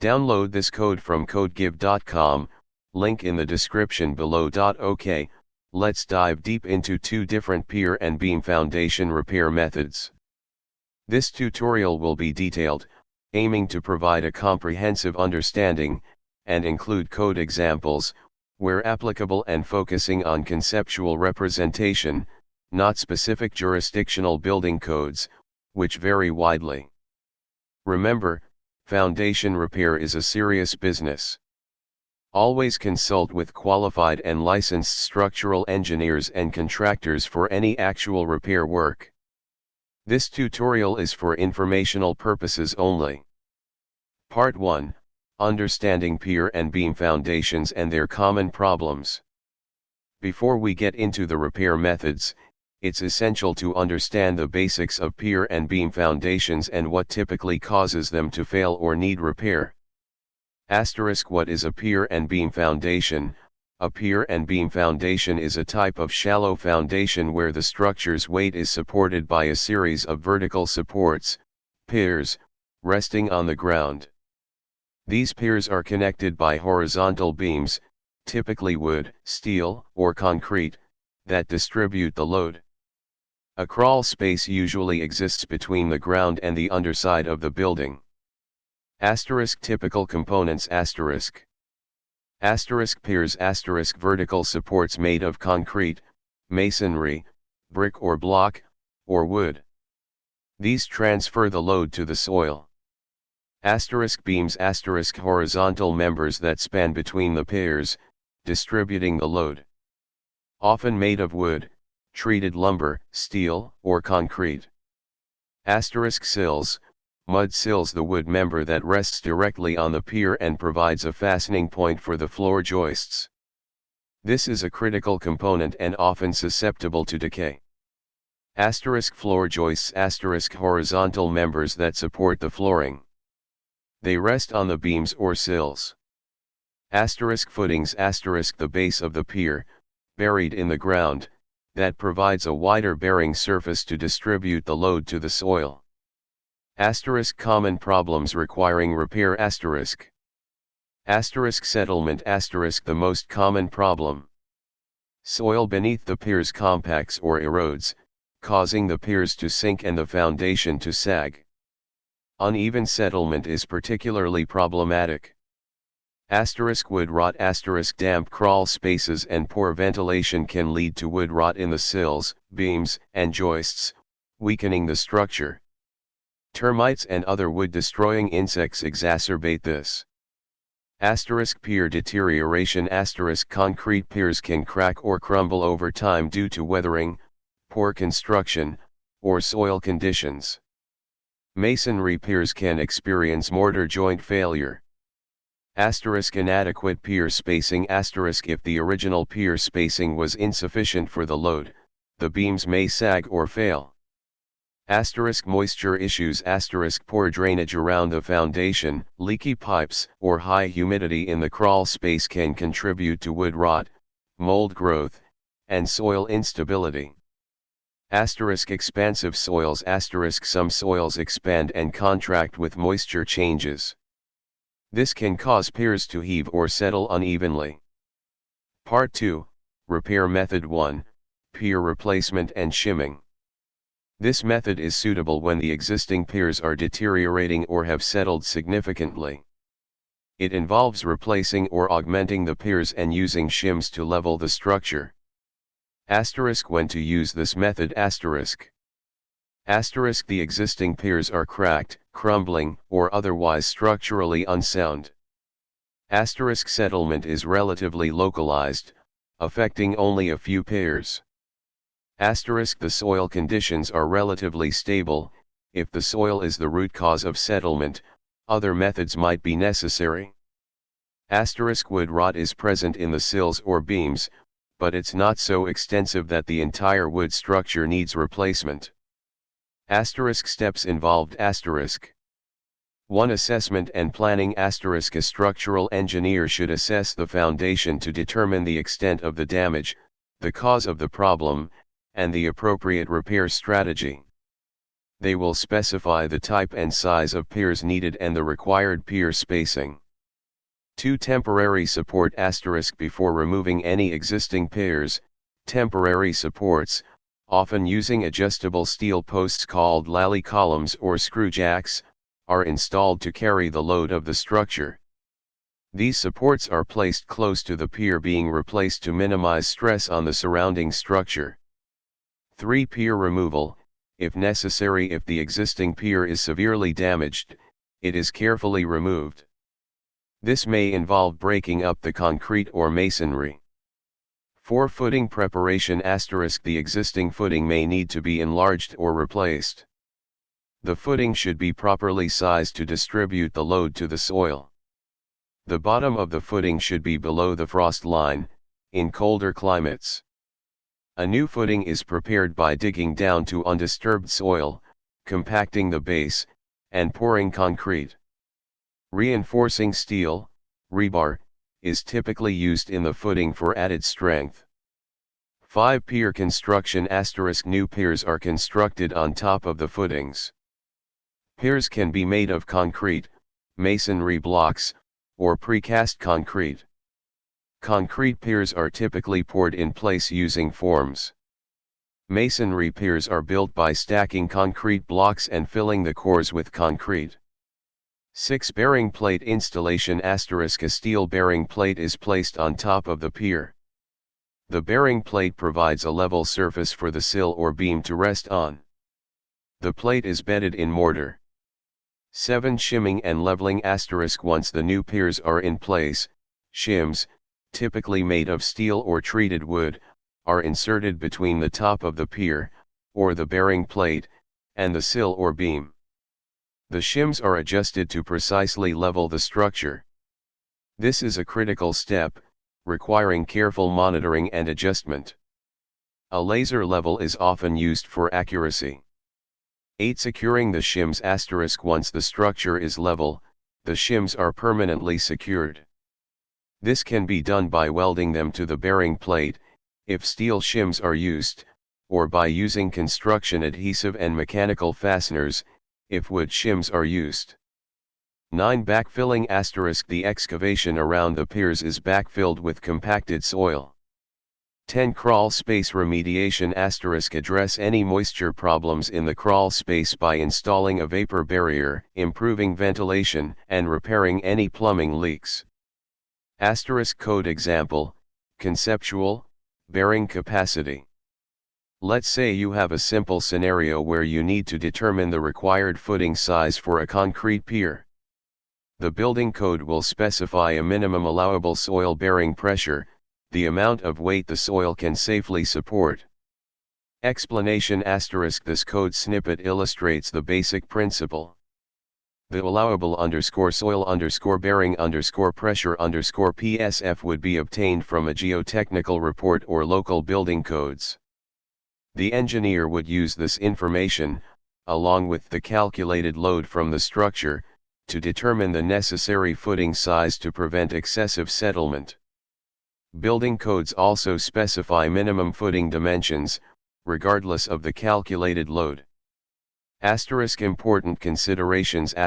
Download this code from codegive.com, link in the description below. OK, let's dive deep into two different pier and beam foundation repair methods. This tutorial will be detailed, aiming to provide a comprehensive understanding, and include code examples, where applicable, and focusing on conceptual representation, not specific jurisdictional building codes, which vary widely. Remember, foundation repair is a serious business. Always consult with qualified and licensed structural engineers and contractors for any actual repair work. This tutorial is for informational purposes only. Part 1. Understanding pier and beam foundations and their common problems. Before we get into the repair methods, it's essential to understand the basics of pier and beam foundations and what typically causes them to fail or need repair. What is a pier and beam foundation? A pier and beam foundation is a type of shallow foundation where the structure's weight is supported by a series of vertical supports, piers, resting on the ground. These piers are connected by horizontal beams, typically wood, steel, or concrete, that distribute the load. A crawl space usually exists between the ground and the underside of the building. Typical components piers vertical supports made of concrete, masonry, brick or block, or wood. These transfer the load to the soil. Beams horizontal members that span between the piers, distributing the load. Often made of wood, treated lumber, steel, or concrete. Sills, mud sills, the wood member that rests directly on the pier and provides a fastening point for the floor joists. This is a critical component and often susceptible to decay. Floor joists horizontal members that support the flooring. They rest on the beams or sills. Footings the base of the pier, buried in the ground, that provides a wider bearing surface to distribute the load to the soil. Common problems requiring repair settlement the most common problem. Soil beneath the piers compacts or erodes, causing the piers to sink and the foundation to sag. Uneven settlement is particularly problematic. Wood rot damp crawl spaces and poor ventilation can lead to wood rot in the sills, beams, and joists, weakening the structure. Termites and other wood-destroying insects exacerbate this. Pier deterioration concrete piers can crack or crumble over time due to weathering, poor construction, or soil conditions. Masonry piers can experience mortar joint failure. Inadequate pier spacing if the original pier spacing was insufficient for the load, the beams may sag or fail. Moisture issues poor drainage around the foundation, leaky pipes, or high humidity in the crawl space can contribute to wood rot, mold growth, and soil instability. Expansive soils some soils expand and contract with moisture changes. This can cause piers to heave or settle unevenly. Part 2, Repair Method 1, Pier Replacement and Shimming. This method is suitable when the existing piers are deteriorating or have settled significantly. It involves replacing or augmenting the piers and using shims to level the structure. When to use this method The existing piers are cracked, crumbling, or otherwise structurally unsound. Settlement is relatively localized, affecting only a few piers. The soil conditions are relatively stable. If the soil is the root cause of settlement, other methods might be necessary. Wood rot is present in the sills or beams, but it's not so extensive that the entire wood structure needs replacement. Steps involved. 1. Assessment and planning. A structural engineer should assess the foundation to determine the extent of the damage, the cause of the problem, and the appropriate repair strategy. They will specify the type and size of piers needed and the required pier spacing. 2. Temporary support * before removing any existing piers. Temporary supports, often using adjustable steel posts called lally columns or screw jacks, are installed to carry the load of the structure. These supports are placed close to the pier being replaced to minimize stress on the surrounding structure. 3. Pier removal. If necessary, if the existing pier is severely damaged, it is carefully removed. This may involve breaking up the concrete or masonry. 4. Footing preparation * the existing footing may need to be enlarged or replaced. The footing should be properly sized to distribute the load to the soil. The bottom of the footing should be below the frost line, in colder climates. A new footing is prepared by digging down to undisturbed soil, compacting the base, and pouring concrete. Reinforcing steel, rebar, is typically used in the footing for added strength. 5. Pier construction * new piers are constructed on top of the footings. Piers can be made of concrete, masonry blocks, or precast concrete. Concrete piers are typically poured in place using forms. Masonry piers are built by stacking concrete blocks and filling the cores with concrete. 6. Bearing plate installation * a steel bearing plate is placed on top of the pier. The bearing plate provides a level surface for the sill or beam to rest on. The plate is bedded in mortar. 7. Shimming and leveling * once the new piers are in place, shims, typically made of steel or treated wood, are inserted between the top of the pier, or the bearing plate, and the sill or beam. The shims are adjusted to precisely level the structure. This is a critical step, requiring careful monitoring and adjustment. A laser level is often used for accuracy. 8. Securing the shims * once the structure is level, the shims are permanently secured. This can be done by welding them to the bearing plate, if steel shims are used, or by using construction adhesive and mechanical fasteners, if wood shims are used. 9. Backfilling * the excavation around the piers is backfilled with compacted soil. 10. Crawl space remediation * address any moisture problems in the crawl space by installing a vapor barrier, improving ventilation, and repairing any plumbing leaks. * Code example, conceptual, bearing capacity. Let's say you have a simple scenario where you need to determine the required footing size for a concrete pier. The building code will specify a minimum allowable soil bearing pressure, the amount of weight the soil can safely support. Explanation * this code snippet illustrates the basic principle. The allowable _soil _bearing _pressure _PSF would be obtained from a geotechnical report or local building codes. The engineer would use this information, along with the calculated load from the structure, to determine the necessary footing size to prevent excessive settlement. Building codes also specify minimum footing dimensions, regardless of the calculated load. Important considerations *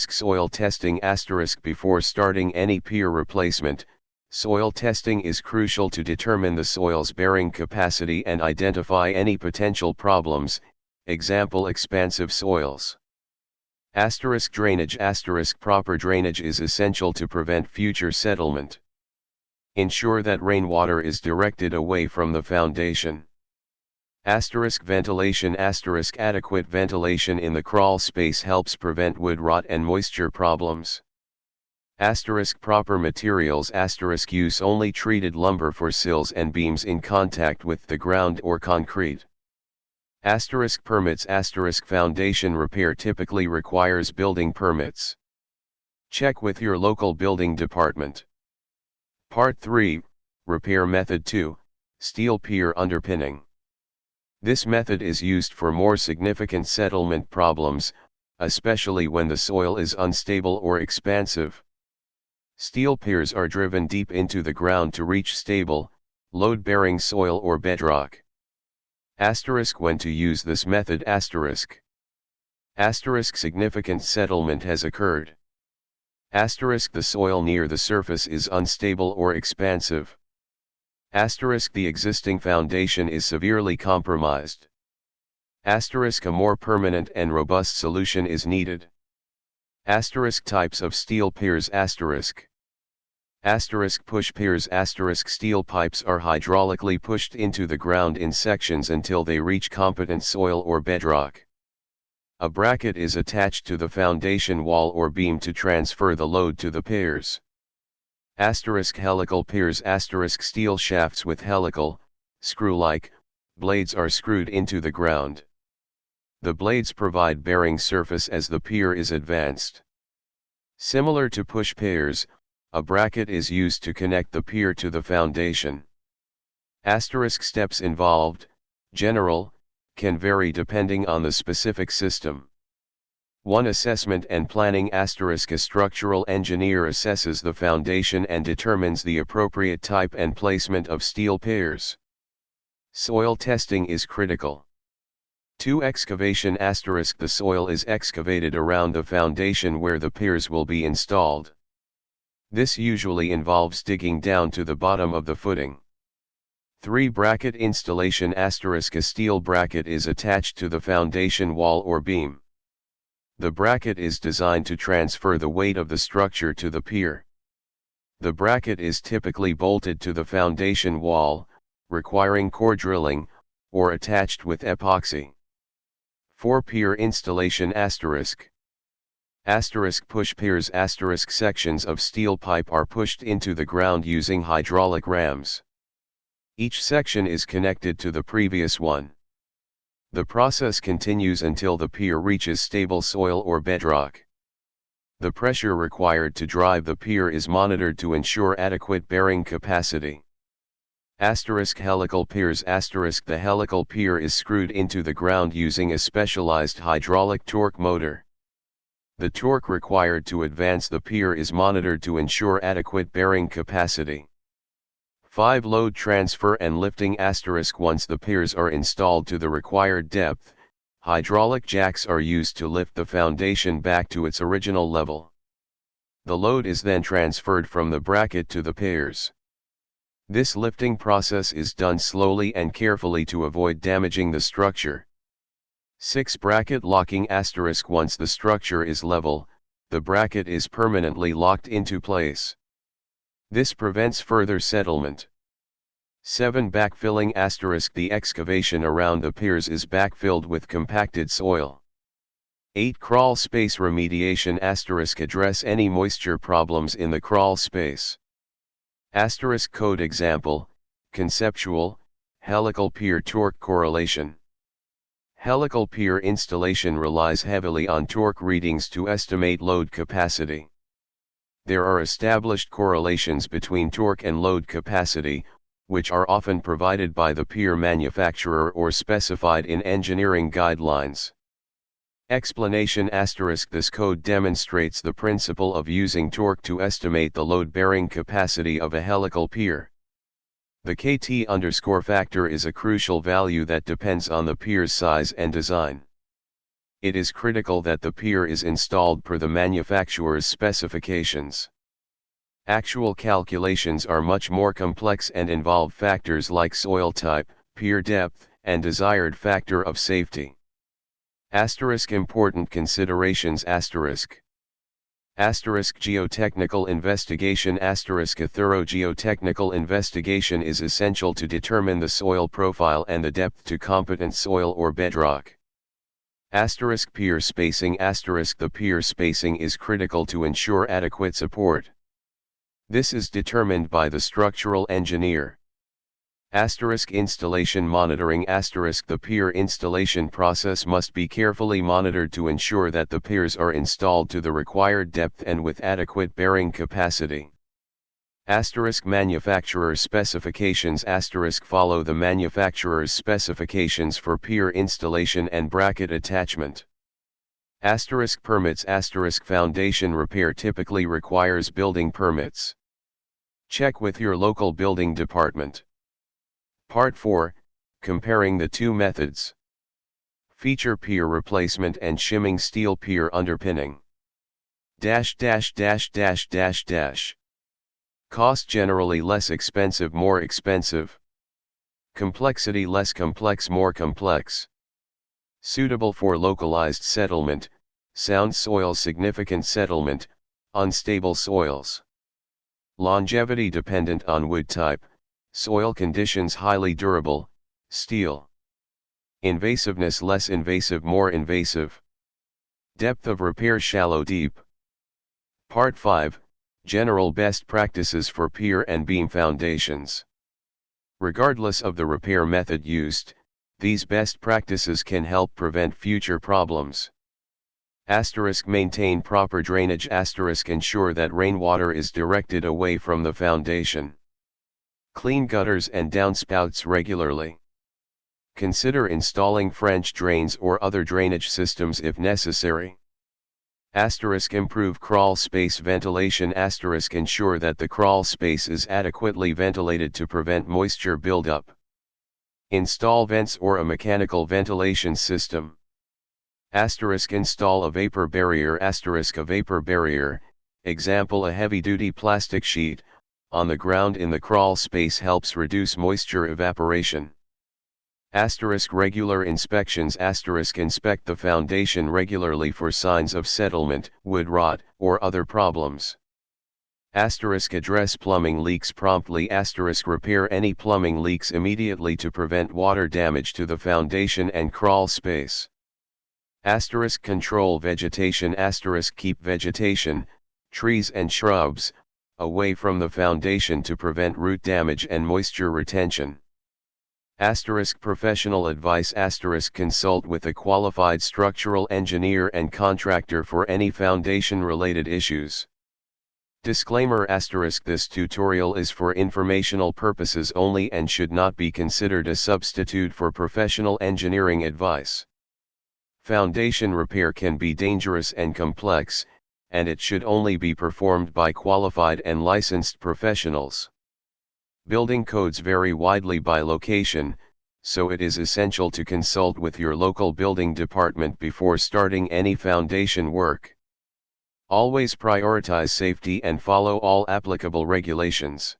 soil testing * before starting any pier replacement, soil testing is crucial to determine the soil's bearing capacity and identify any potential problems, example expansive soils. Drainage * proper drainage is essential to prevent future settlement. Ensure that rainwater is directed away from the foundation. Ventilation * adequate ventilation in the crawl space helps prevent wood rot and moisture problems. Proper materials * use only treated lumber for sills and beams in contact with the ground or concrete. Permits * foundation repair typically requires building permits. Check with your local building department. Part 3, Repair Method 2, Steel Pier Underpinning. This method is used for more significant settlement problems, especially when the soil is unstable or expansive. Steel piers are driven deep into the ground to reach stable, load-bearing soil or bedrock. Asterisk when to use this method asterisk. Asterisk significant settlement has occurred. Asterisk the soil near the surface is unstable or expansive. Asterisk the existing foundation is severely compromised. Asterisk a more permanent and robust solution is needed. Asterisk types of steel piers asterisk. Asterisk push piers asterisk steel pipes are hydraulically pushed into the ground in sections until they reach competent soil or bedrock. A bracket is attached to the foundation wall or beam to transfer the load to the piers. Asterisk helical piers asterisk steel shafts with helical, screw-like, blades are screwed into the ground. The blades provide bearing surface as the pier is advanced. Similar to push piers, a bracket is used to connect the pier to the foundation. Asterisk steps involved, general, can vary depending on the specific system. 1. Assessment and planning asterisk a structural engineer assesses the foundation and determines the appropriate type and placement of steel piers. Soil testing is critical. 2. Excavation asterisk the soil is excavated around the foundation where the piers will be installed. This usually involves digging down to the bottom of the footing. 3. Bracket installation asterisk a steel bracket is attached to the foundation wall or beam. The bracket is designed to transfer the weight of the structure to the pier. The bracket is typically bolted to the foundation wall, requiring core drilling, or attached with epoxy. 4. Pier installation asterisk. Asterisk push piers asterisk sections of steel pipe are pushed into the ground using hydraulic rams. Each section is connected to the previous one. The process continues until the pier reaches stable soil or bedrock. The pressure required to drive the pier is monitored to ensure adequate bearing capacity. Asterisk helical piers asterisk the helical pier is screwed into the ground using a specialized hydraulic torque motor. The torque required to advance the pier is monitored to ensure adequate bearing capacity. 5. Load transfer and lifting asterisk once the piers are installed to the required depth, hydraulic jacks are used to lift the foundation back to its original level. The load is then transferred from the bracket to the piers. This lifting process is done slowly and carefully to avoid damaging the structure. 6. Bracket locking asterisk once the structure is level, the bracket is permanently locked into place. This prevents further settlement. 7. Backfilling asterisk the excavation around the piers is backfilled with compacted soil. 8. Crawl space remediation asterisk address any moisture problems in the crawl space. Asterisk code example, conceptual, helical pier torque correlation. Helical pier installation relies heavily on torque readings to estimate load capacity. There are established correlations between torque and load capacity, which are often provided by the pier manufacturer or specified in engineering guidelines. Explanation asterisk this code demonstrates the principle of using torque to estimate the load-bearing capacity of a helical pier. The KT_factor is a crucial value that depends on the pier's size and design. It is critical that the pier is installed per the manufacturer's specifications. Actual calculations are much more complex and involve factors like soil type, pier depth, and desired factor of safety. Asterisk important considerations asterisk. Asterisk geotechnical investigation asterisk a thorough geotechnical investigation is essential to determine the soil profile and the depth to competent soil or bedrock. Asterisk pier spacing asterisk the pier spacing is critical to ensure adequate support. This is determined by the structural engineer. Asterisk installation monitoring asterisk the pier installation process must be carefully monitored to ensure that the piers are installed to the required depth and with adequate bearing capacity. Asterisk manufacturer specifications asterisk follow the manufacturer's specifications for pier installation and bracket attachment. Asterisk permits asterisk foundation repair typically requires building permits. Check with your local building department. Part 4, Comparing the two methods. Feature pier replacement and shimming steel pier underpinning. Cost generally less expensive, more expensive. Complexity less complex, more complex. Suitable for localized settlement, sound soil, significant settlement, unstable soils. Longevity dependent on wood type, soil conditions, highly durable, steel. Invasiveness less invasive, more invasive. Depth of repair, shallow, deep. Part 5, General Best Practices for Pier and Beam Foundations. Regardless of the repair method used, these best practices can help prevent future problems. Maintain proper drainage. Ensure that rainwater is directed away from the foundation. Clean gutters and downspouts regularly. Consider installing French drains or other drainage systems if necessary. Improve crawl space ventilation. Ensure that the crawl space is adequately ventilated to prevent moisture buildup. Install vents or a mechanical ventilation system. Install a vapor barrier. A vapor barrier, example a heavy-duty plastic sheet, on the ground in the crawl space helps reduce moisture evaporation. Regular inspections. Inspect the foundation regularly for signs of settlement, wood rot, or other problems. Address plumbing leaks promptly. Repair any plumbing leaks immediately to prevent water damage to the foundation and crawl space. Control vegetation. Keep vegetation, trees and shrubs, away from the foundation to prevent root damage and moisture retention. Professional advice. Consult with a qualified structural engineer and contractor for any foundation-related issues. Disclaimer. This tutorial is for informational purposes only and should not be considered a substitute for professional engineering advice. Foundation repair can be dangerous and complex, and it should only be performed by qualified and licensed professionals. Building codes vary widely by location, so it is essential to consult with your local building department before starting any foundation work. Always prioritize safety and follow all applicable regulations.